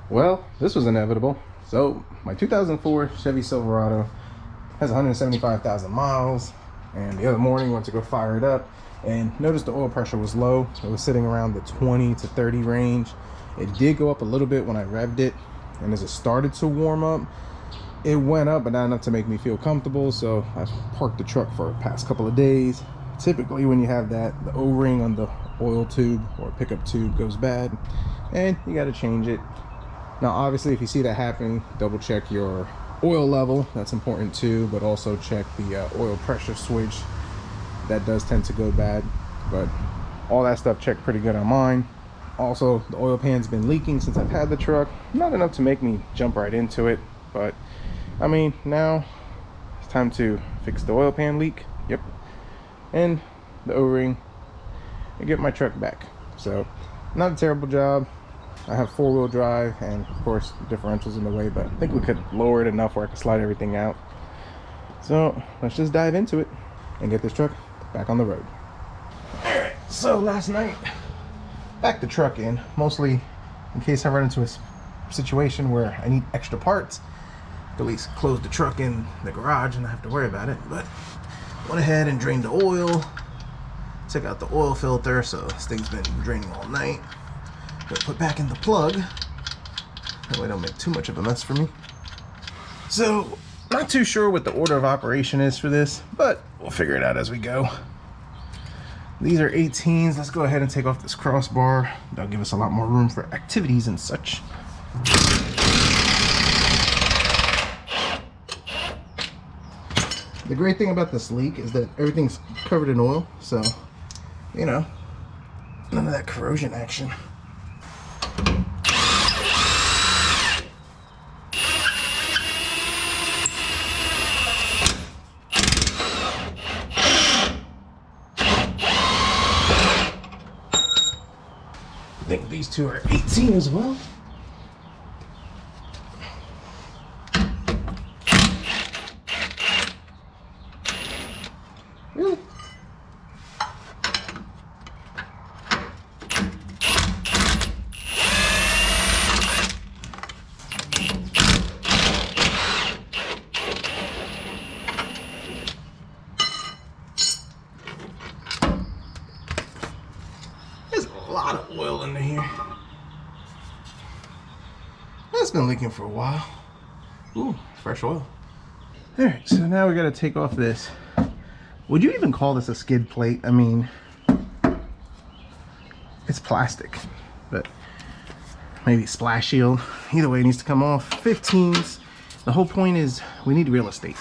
Well, this was inevitable. So my 2004 Chevy Silverado has 175,000 miles, and the other morning went to go fire it up and noticed the oil pressure was low. It was sitting around the 20 to 30 range. It did go up a little bit when I revved it, and as it started to warm up, it went up, but not enough to make me feel comfortable. So I've parked the truck for the past couple of days. Typically when you have that, the O-ring on the oil tube or pickup tube goes bad, and you got to change it. Now obviously if you see that happen, double check your oil level. That's important too, but also check the oil pressure switch. That does tend to go bad, but all that stuff checked pretty good on mine. Also, the oil pan's been leaking since I've had the truck. Not enough to make me jump right into it, but I mean, now it's time to fix the oil pan leak. Yep. And the O-ring and get my truck back. So not a terrible job. I have four-wheel drive, and of course the differential's in the way, but I think we could lower it enough where I can slide everything out. So let's just dive into it and get this truck back on the road. All right, so last night backed the truck in, mostly in case I run into a situation where I need extra parts, to at least close the truck in the garage and not have to worry about it. But went ahead and drained the oil, took out the oil filter, so this thing's been draining all night. Gonna put back in the plug, that way don't make too much of a mess for me. So not too sure what the order of operation is for this, but we'll figure it out as we go. These are 18s. Let's go ahead and take off this crossbar. That'll give us a lot more room for activities and such. The great thing about this leak is that everything's covered in oil, so you know, none of that corrosion action. I think these two are 18 as well. Really? There's a lot of oil in here. That's been leaking for a while. Ooh, fresh oil. All right, so now we got to take off this. Would you even call this a skid plate? I mean, it's plastic, but maybe splash shield. Either way, it needs to come off. 15s. The whole point is we need real estate.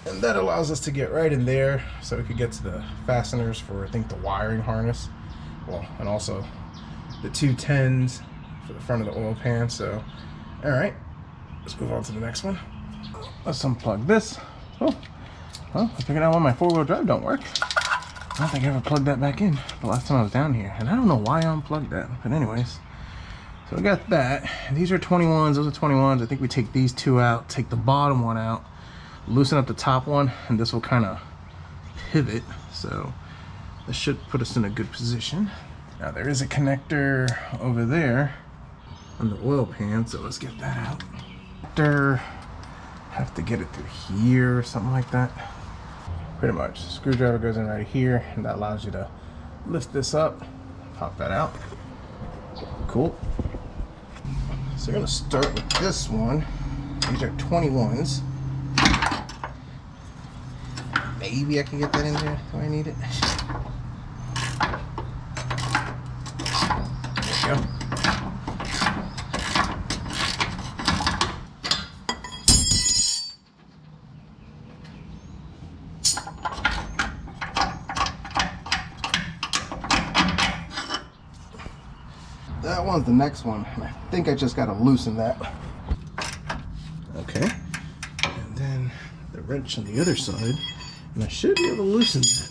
And that allows us to get right in there, so we could get to the fasteners for, I think, the wiring harness. Well, and also the 210s for the front of the oil pan. So, all right, let's move on to the next one. Let's unplug this. Oh, well, I figured out why my four-wheel drive don't work. I don't think I ever plugged that back in the last time I was down here, and I don't know why I unplugged that. But anyways, so we got that. These are 21s. Those are 21s. I think we take these two out, take the bottom one out, loosen up the top one, and this will kind of pivot, so this should put us in a good position. Now there is a connector over there on the oil pan, so let's get that out. Have to get it through here or something like that. Pretty much. Screwdriver goes in right here, and that allows you to lift this up, pop that out. Cool. So we're gonna start with this one. These are 21s. Maybe I can get that in there. Do I need it? There we go. That one's the next one. I think I just got to loosen that. Okay. And then the wrench on the other side. And I should be able to loosen that.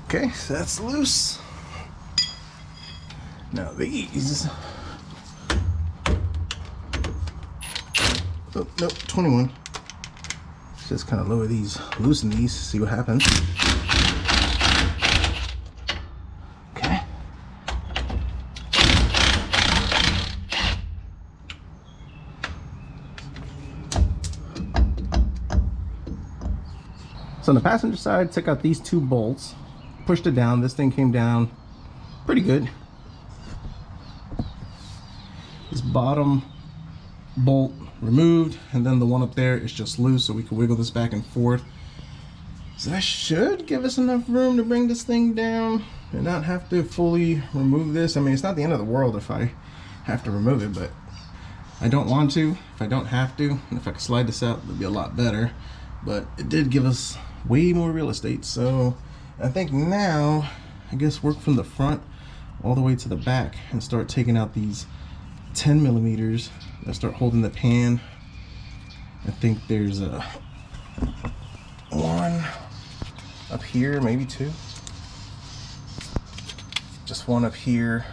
Okay, so that's loose. Now these, oh, nope, 21. Just kind of lower these, loosen these, see what happens. Okay. So on the passenger side, took out these 2 bolts, pushed it down. This thing came down pretty good. This bottom bolt removed, and then the one up there is just loose, so we can wiggle this back and forth. So that should give us enough room to bring this thing down and not have to fully remove this. I mean, it's not the end of the world if I have to remove it, but I don't want to. If I don't have to, and if I could slide this out, it would be a lot better. But it did give us way more real estate, so I think now I guess work from the front all the way to the back and start taking out these 10 millimeters that start holding the pan. I think there's a one up here, maybe 2. Just one up here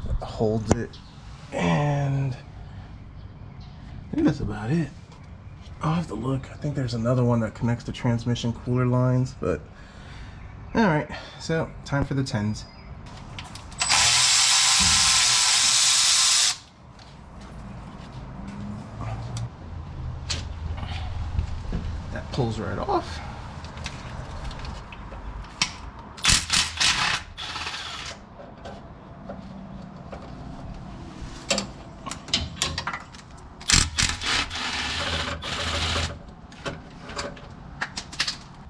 that holds it, and I think that's about it. I'll have to look. I think there's another one that connects the transmission cooler lines, but all right, so time for the 10s. That pulls right off.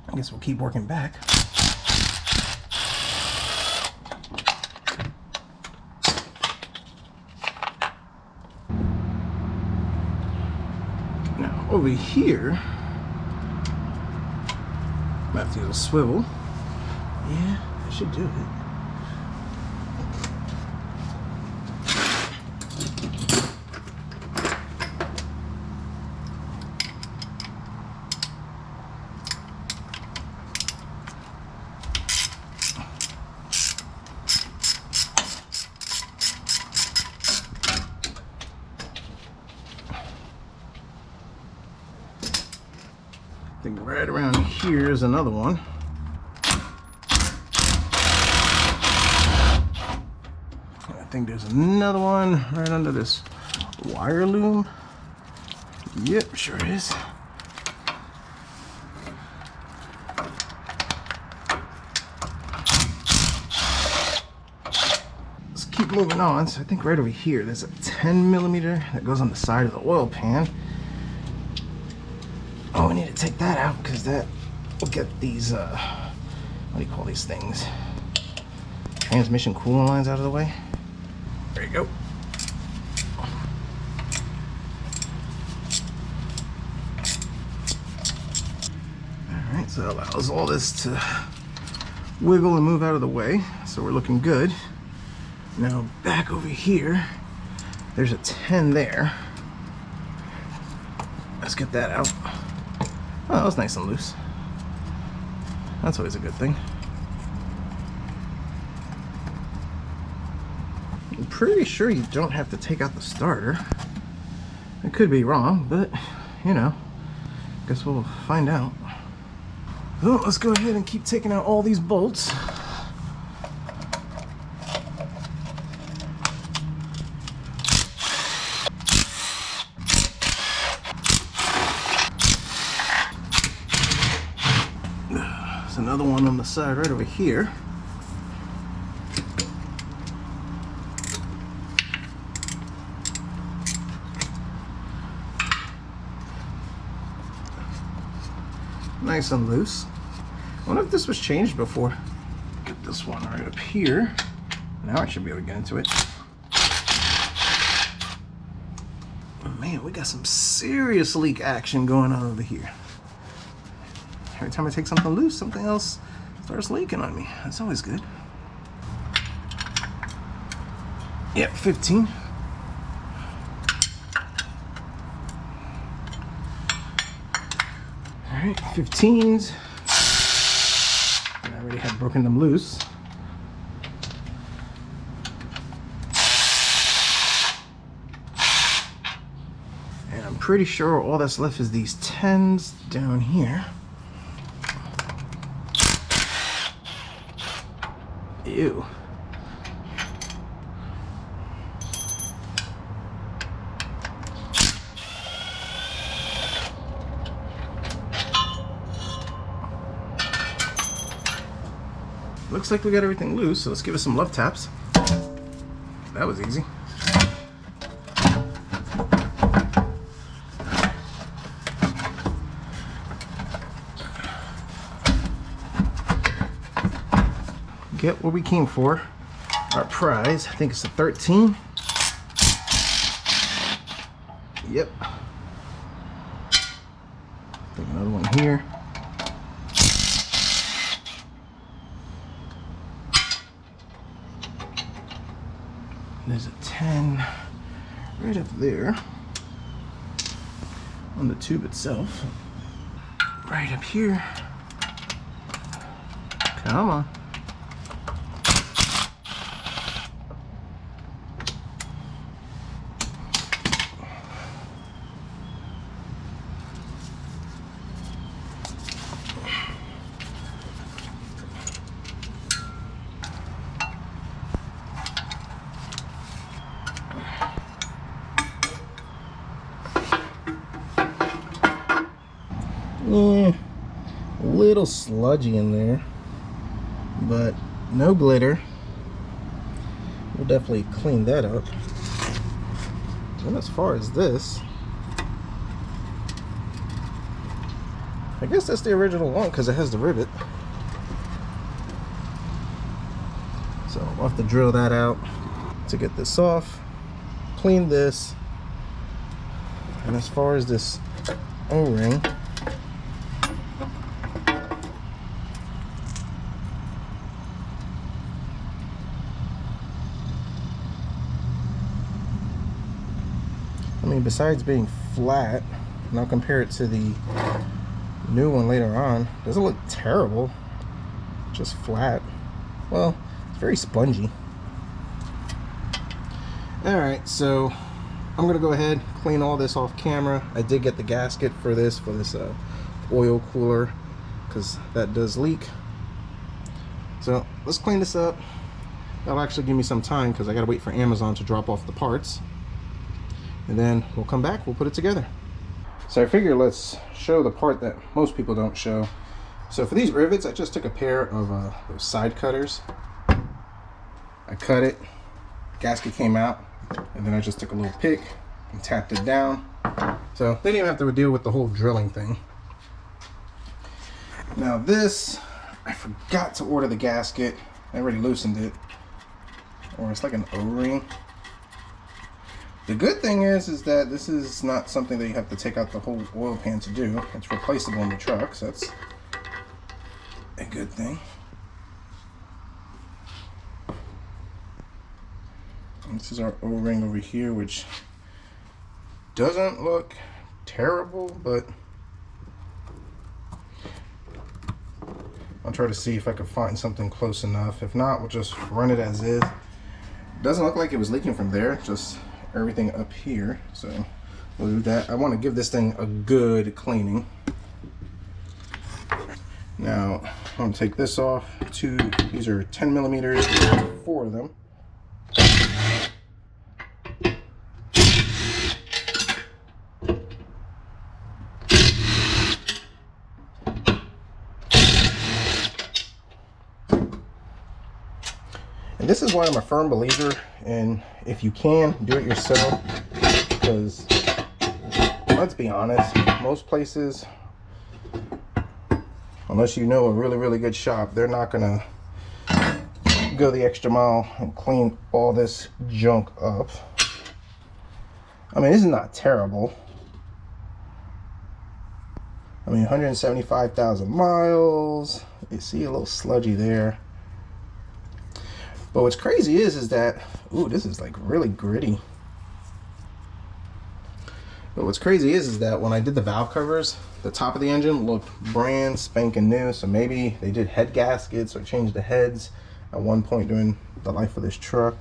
I guess we'll keep working back. Now over here, I have to use a swivel. Yeah, I should do it. I think right around here is another one. I think there's another one right under this wire loom. Yep, sure is. Let's keep moving on. So I think right over here there's a 10 millimeter that goes on the side of the oil pan. Oh, we need to take that out because that will get these, what do you call these things? Transmission coolant lines out of the way. There you go. Alright, so that allows all this to wiggle and move out of the way. So we're looking good. Now back over here, there's a 10 there. Let's get that out. Oh, that was nice and loose. That's always a good thing. I'm pretty sure you don't have to take out the starter. I could be wrong, but you know, guess we'll find out. So let's go ahead and keep taking out all these bolts. There's another one on the side right over here. Nice and loose. I wonder if this was changed before. Get this one right up here. Now I should be able to get into it. Oh, man, we got some serious leak action going on over here. Every time I take something loose, something else starts leaking on me. That's always good. Yep, 15. All right, 15s. somebody had broken them loose. And I'm pretty sure all that's left is these 10s down here. Ew. Looks like we got everything loose, so let's give it some love taps. That was easy. Get what we came for. Our prize, I think it's a 13. Yep. Take another one here. There's a 10 right up there on the tube itself. Right up here. Come on. Yeah, a little sludgy in there, but no glitter. We'll definitely clean that up. And as far as this, I guess that's the original one because it has the rivet. So we'll have to drill that out to get this off, clean this. And as far as this O-ring, I mean, besides being flat, and I'll compare it to the new one later on, doesn't look terrible, just flat. Well, it's very spongy. Alright, so I'm gonna go ahead, clean all this off camera. I did get the gasket for this oil cooler, because that does leak. So let's clean this up. That'll actually give me some time because I gotta wait for Amazon to drop off the parts. And then we'll come back, we'll put it together. So I figure let's show the part that most people don't show. So for these rivets, I just took a pair of those side cutters. I cut it, gasket came out, and then I just took a little pick and tapped it down. So they didn't even have to deal with the whole drilling thing. Now this, I forgot to order the gasket. I already loosened it. Or it's like an O-ring. The good thing is that this is not something that you have to take out the whole oil pan to do. It's replaceable in the truck, so that's a good thing. And this is our O-ring over here, which doesn't look terrible, but I'll try to see if I can find something close enough. If not, we'll just run it as is. Doesn't look like it was leaking from there, just everything up here, so we'll do that. I want to give this thing a good cleaning. Now I'm going to take this off. These are 10 millimeters, 4 of them. And this is why I'm a firm believer in, if you can, do it yourself, because let's be honest, most places, unless you know a really good shop, they're not gonna go the extra mile and clean all this junk up. I mean, this is not terrible. I mean, 175,000 miles. You see a little sludgy there. But what's crazy is that, ooh, this is like really gritty. But what's crazy is that when I did the valve covers, the top of the engine looked brand spanking new. So maybe they did head gaskets or changed the heads at one point during the life of this truck.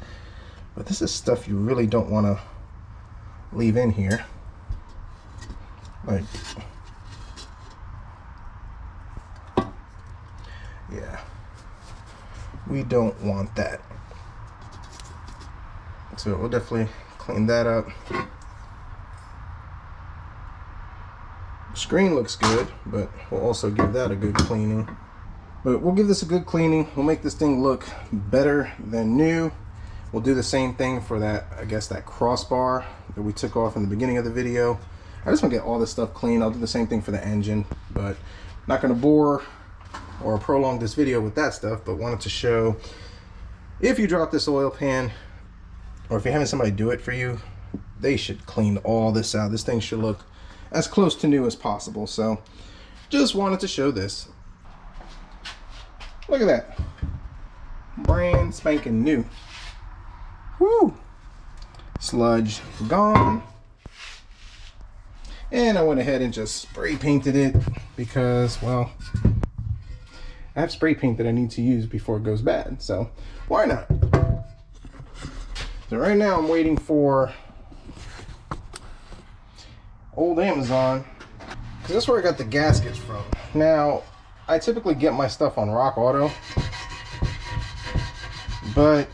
But this is stuff you really don't want to leave in here. Like, yeah, we don't want that. So we'll definitely clean that up. The screen looks good, but we'll also give that a good cleaning. But we'll give this a good cleaning. We'll make this thing look better than new. We'll do the same thing for that, I guess, that crossbar that we took off in the beginning of the video. I just want to get all this stuff clean. I'll do the same thing for the engine, but not going to bore or prolong this video with that stuff, but wanted to show if you drop this oil pan, or if you're having somebody do it for you, they should clean all this out. This thing should look as close to new as possible. So just wanted to show this. Look at that, brand spanking new. Woo! Sludge gone. And I went ahead and just spray painted it because, well, I have spray paint that I need to use before it goes bad, so why not? So right now I'm waiting for old Amazon, because that's where I got the gaskets from. Now, I typically get my stuff on Rock Auto, but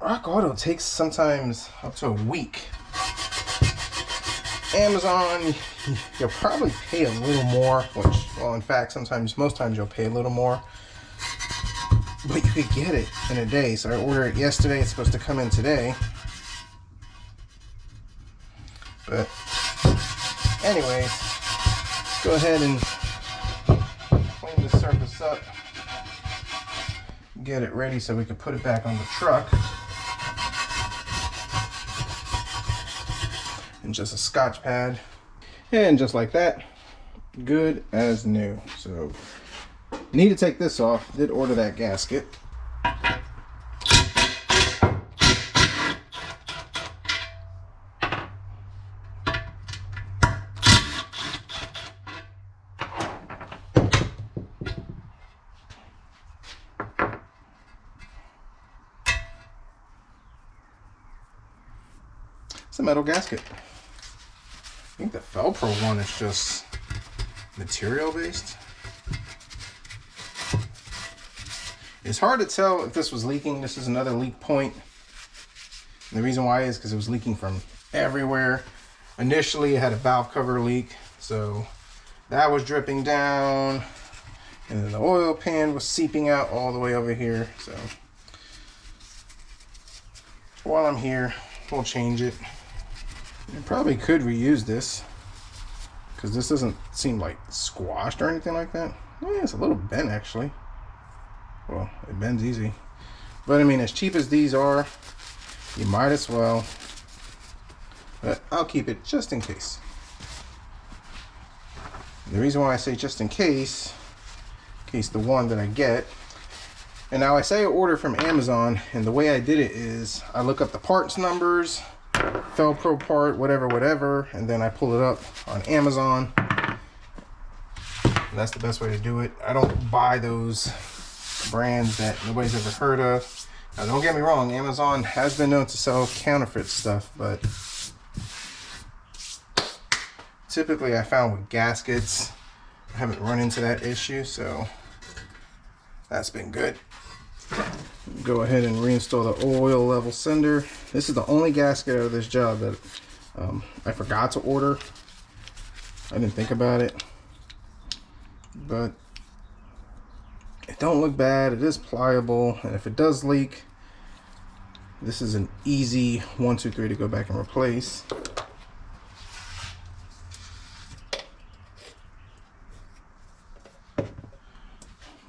Rock Auto takes sometimes up to a week. Amazon, you'll probably pay a little more, which, well, in fact, most times you'll pay a little more, but you could get it in a day. So I ordered it yesterday. It's supposed to come in today. But anyways, let's go ahead and clean the surface up, get it ready so we can put it back on the truck. And just a Scotch pad, and just like that, good as new. So need to take this off. Did order that gasket. It's a metal gasket. I think the Velcro one is just material based. It's hard to tell if this was leaking. This is another leak point. And the reason why is because it was leaking from everywhere. Initially it had a valve cover leak, so that was dripping down, and then the oil pan was seeping out all the way over here. So while I'm here, we'll change it. I probably could reuse this because this doesn't seem like squashed or anything like that. Yeah, it's a little bent actually. Well, it bends easy. But I mean, as cheap as these are, you might as well. But I'll keep it just in case. The reason why I say just in case the one that I get, and now I say I order from Amazon, and the way I did it is I look up the parts numbers, Velcro part, whatever, and then I pull it up on Amazon. And that's the best way to do it. I don't buy those brands that nobody's ever heard of. Now, don't get me wrong, Amazon has been known to sell counterfeit stuff, but typically I found with gaskets, I haven't run into that issue, so that's been good. Go ahead and reinstall the oil level sender. This is the only gasket out of this job that I forgot to order. I didn't think about it, but it don't look bad. It is pliable, and if it does leak, this is an easy 1, 2, 3 to go back and replace.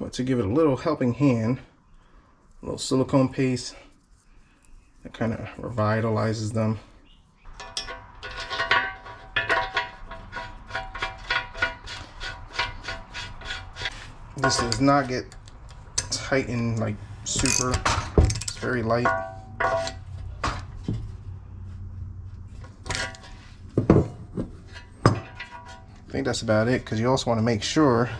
But to give it a little helping hand, a little silicone paste that kind of revitalizes them. This does not get tightened like super. It's very light. that's about it, because you also want to make sure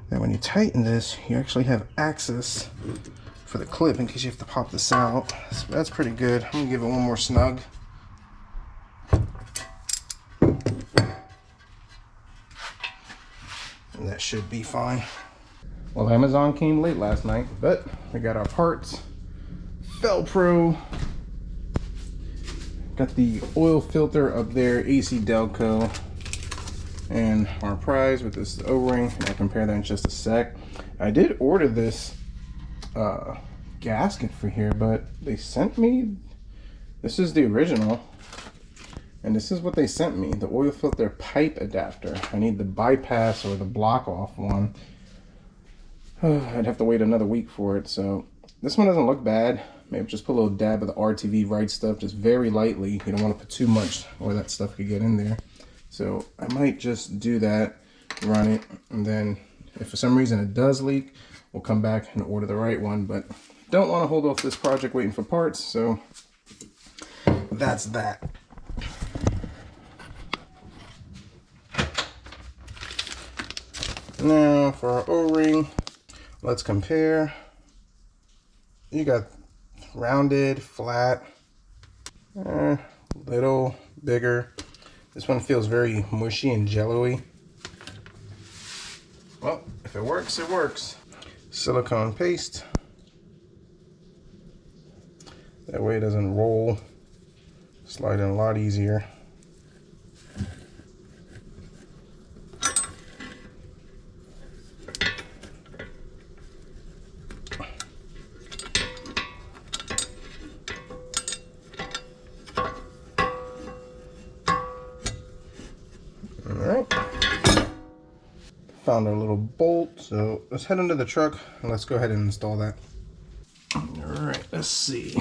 that when you tighten this, you actually have access for the clip in case you have to pop this out. So that's pretty good. I'm gonna give it one more snug. And that should be fine. Well, Amazon came late last night, but we got our parts. Felpro. Got the oil filter up there, AC Delco. And our prize with this O-ring. I'll compare that in just a sec. I did order this gasket for here, but they sent me, this is the original. And this is what they sent me, the oil filter pipe adapter. I need the bypass or the block off one. I'd have to wait another week for it. So this one doesn't look bad. Maybe just put a little dab of the RTV right stuff, just very lightly. You don't want to put too much or that stuff could get in there. So I might just do that, run it, and then if for some reason it does leak, we'll come back and order the right one. But don't want to hold off this project waiting for parts, so that's that. Now for our O-ring, let's compare. You got rounded, flat, little, bigger. This one feels very mushy and jello-y. Well, if it works, it works. Silicone paste. That way it doesn't roll. Slide in a lot easier. Found our little bolt, so let's head into the truck and let's go ahead and install that. All right, let's see.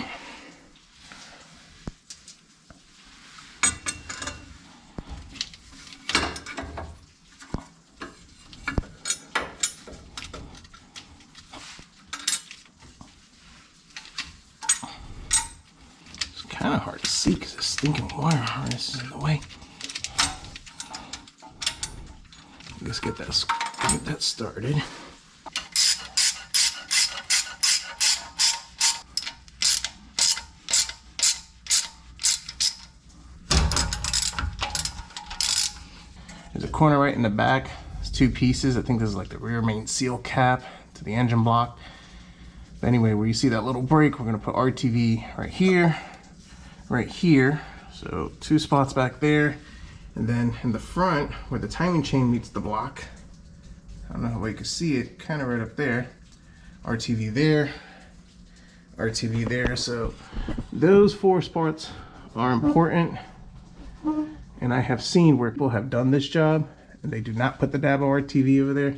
It's kind of hard to see because this stinking wire harness is in the way. Let's get that started. There's a corner right in the back. There's two pieces. I think this is like the rear main seal cap to the engine block. But anyway, where you see that little break, we're gonna put RTV right here. So two spots back there. And then in the front, where the timing chain meets the block, I don't know how you can see it, kind of right up there, RTV there, RTV there. So those four spots are important. And I have seen where people have done this job and they do not put the dab of RTV over there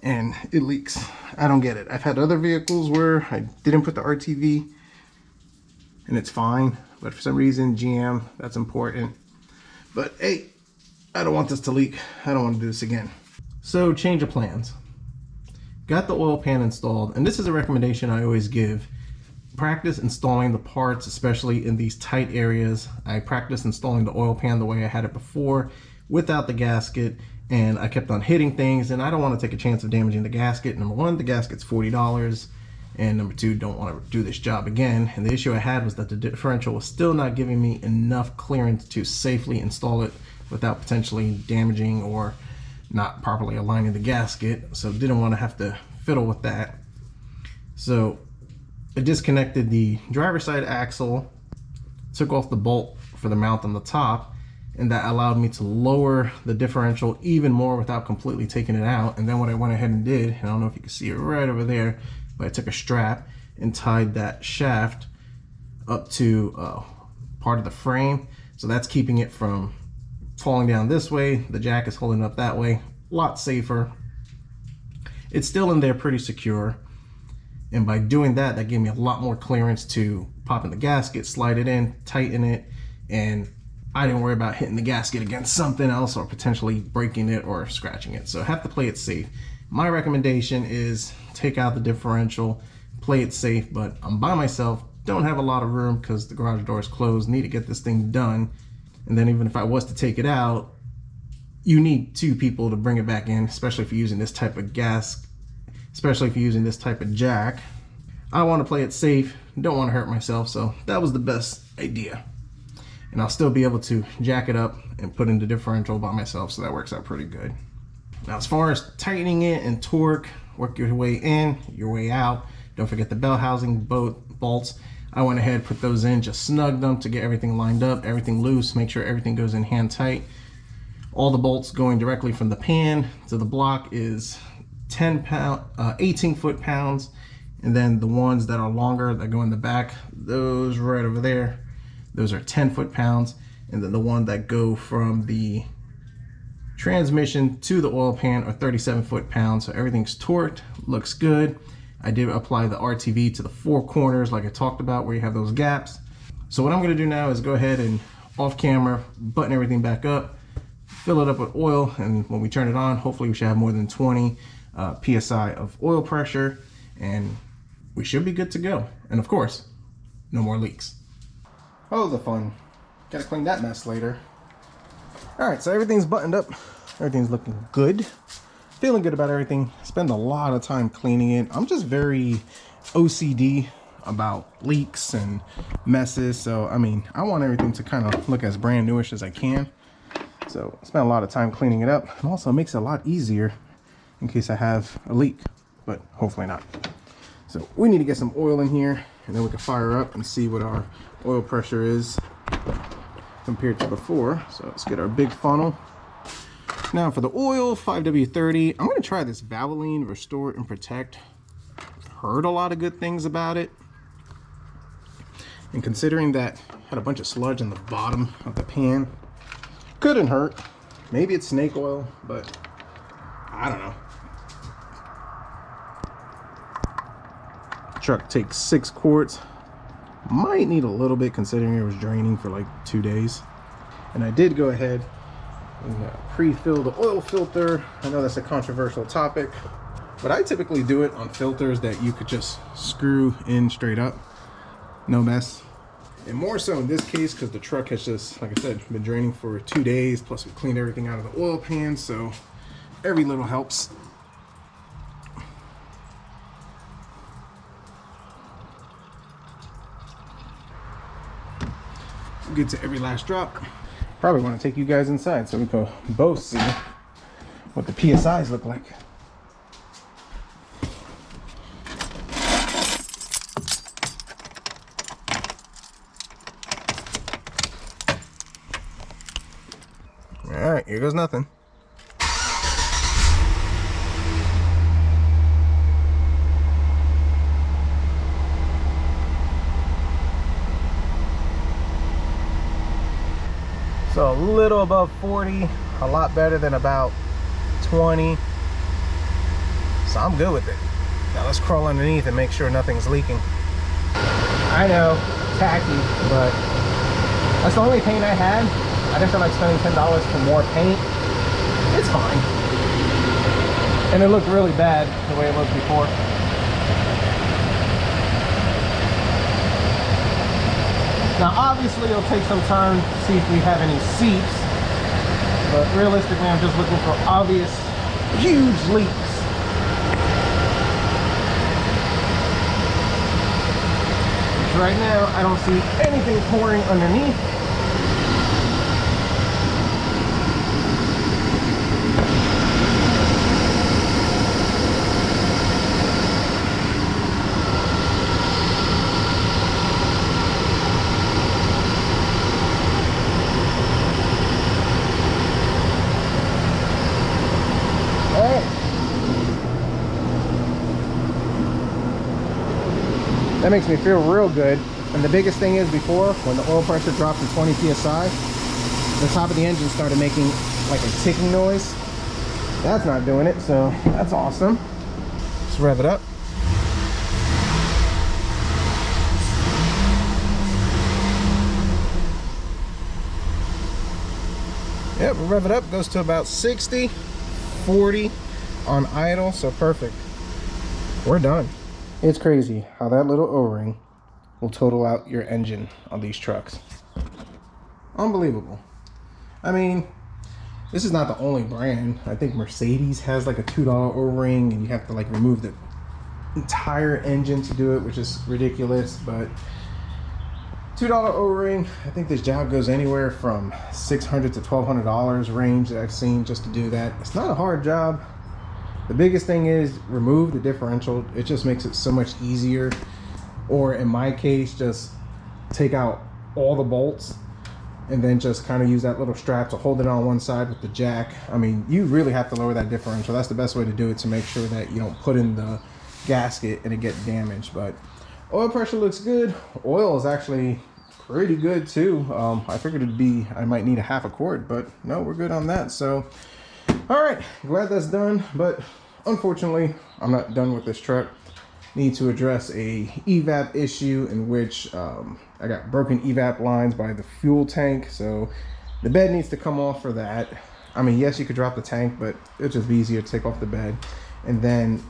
and it leaks. I don't get it. I've had other vehicles where I didn't put the RTV and it's fine, but for some reason, GM, that's important. But hey, I don't want this to leak. I don't want to do this again. So change of plans. Got the oil pan installed, and this is a recommendation I always give. Practice installing the parts, especially in these tight areas. I practiced installing the oil pan the way I had it before, without the gasket, and I kept on hitting things, and I don't want to take a chance of damaging the gasket. Number one, the gasket's $40, and number two, don't want to do this job again. And the issue I had was that the differential was still not giving me enough clearance to safely install it without potentially damaging or not properly aligning the gasket. So didn't want to have to fiddle with that. So I disconnected the driver's side axle, took off the bolt for the mount on the top, and that allowed me to lower the differential even more without completely taking it out. And then what I went ahead and did, and I don't know if you can see it right over there, but I took a strap and tied that shaft up to part of the frame. So that's keeping it from falling down this way. The jack is holding up that way. A lot safer. It's still in there pretty secure. And by doing that, that gave me a lot more clearance to pop in the gasket, slide it in, tighten it, and I didn't worry about hitting the gasket against something else or potentially breaking it or scratching it. So I have to play it safe. My recommendation is take out the differential, play it safe, but I'm by myself, don't have a lot of room because the garage door is closed, need to get this thing done. And then even if I was to take it out, you need two people to bring it back in, especially if you're using this type of gas, especially if you're using this type of jack. I want to play it safe, don't want to hurt myself, so that was the best idea. And I'll still be able to jack it up and put in the differential by myself, so that works out pretty good. Now as far as tightening it and torque, work your way in, your way out. Don't forget the bell housing bolts. I went ahead, put those in, just snug them to get everything lined up, everything loose, make sure everything goes in hand tight. All the bolts going directly from the pan to the block is 18 foot-pounds. And then the ones that are longer that go in the back, those right over there, those are 10 foot-pounds. And then the one that go from the transmission to the oil pan are 37 foot-pounds. So everything's torqued, looks good. I did apply the RTV to the four corners like I talked about where you have those gaps. So what I'm gonna do now is go ahead and off camera, button everything back up, fill it up with oil, and when we turn it on, hopefully we should have more than 20 PSI of oil pressure, and we should be good to go. And of course, no more leaks. Oh, the fun. Gotta clean that mess later. All right, so everything's buttoned up. Everything's looking good. Feeling good about everything. Spend a lot of time cleaning it. I'm just very OCD about leaks and messes. So, I mean, I want everything to kind of look as brand newish as I can. So, spend a lot of time cleaning it up. And also makes it a lot easier in case I have a leak, but hopefully not. So, we need to get some oil in here, and then we can fire up and see what our oil pressure is compared to before. So, let's get our big funnel. Now for the oil, 5W30, I'm going to try this Valvoline Restore and Protect. I've heard a lot of good things about it. And considering that I had a bunch of sludge in the bottom of the pan, couldn't hurt. Maybe it's snake oil, but I don't know. Truck takes 6 quarts. Might need a little bit considering it was draining for like 2 days. And I did go ahead and pre-fill the oil filter. I know that's a controversial topic, but I typically do it on filters that you could just screw in straight up, no mess. And more so in this case because the truck has just, like I said, been draining for 2 days, plus we cleaned everything out of the oil pan, so every little helps. Get to every last drop. Probably want to take you guys inside so we can both see what the PSIs look like. All right, here goes nothing. So a little above 40, a lot better than about 20. So I'm good with it. Now let's crawl underneath and make sure nothing's leaking. I know, tacky, but that's the only paint I had. I didn't feel like spending $10 for more paint. It's fine. And it looked really bad the way it looked before. Now obviously it'll take some time to see if we have any seeps, but realistically I'm just looking for obvious huge leaks. Which right now I don't see anything pouring underneath. That makes me feel real good. And the biggest thing is before, when the oil pressure dropped to 20 PSI, the top of the engine started making like a ticking noise. That's not doing it, so that's awesome. Let's rev it up. Yep, we rev it up, goes to about 60, 40 on idle, so perfect. We're done. It's crazy how that little O-ring will total out your engine on these trucks. Unbelievable. I mean, This is not the only brand. I think Mercedes has like a $2 O-ring, and you have to like remove the entire engine to do it, which is ridiculous. But $2 O-ring, I think this job goes anywhere from $600 to $1,200 range that I've seen just to do that. It's not a hard job. The biggest thing is remove the differential. It just makes it so much easier. Or in my case, just take out all the bolts and then just kind of use that little strap to hold it on one side with the jack. I mean, you really have to lower that differential. That's the best way to do it, to make sure that you don't put in the gasket and it get damaged. But oil pressure looks good. Oil is actually pretty good too. I figured I might need a half a quart, but no, we're good on that. So all right, glad that's done. But unfortunately, I'm not done with this truck. Need to address a evap issue in which I got broken evap lines by the fuel tank, so the bed needs to come off for that. I mean, yes, you could drop the tank, but it'd just be easier to take off the bed. And then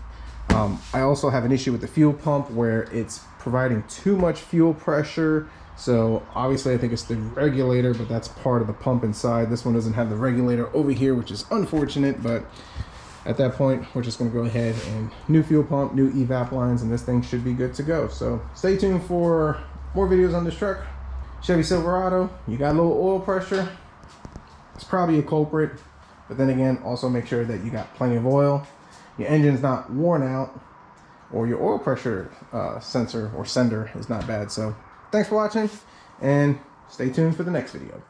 I also have an issue with the fuel pump where it's providing too much fuel pressure. So obviously I think it's the regulator, but that's part of the pump inside. This one doesn't have the regulator over here, which is unfortunate, but at that point, we're just going to go ahead and new fuel pump, new evap lines, and this thing should be good to go. So stay tuned for more videos on this truck. Chevy Silverado, you got low oil pressure. It's probably a culprit, but then again, also make sure that you got plenty of oil. Your engine's not worn out, or your oil pressure sensor or sender is not bad. So thanks for watching, and stay tuned for the next video.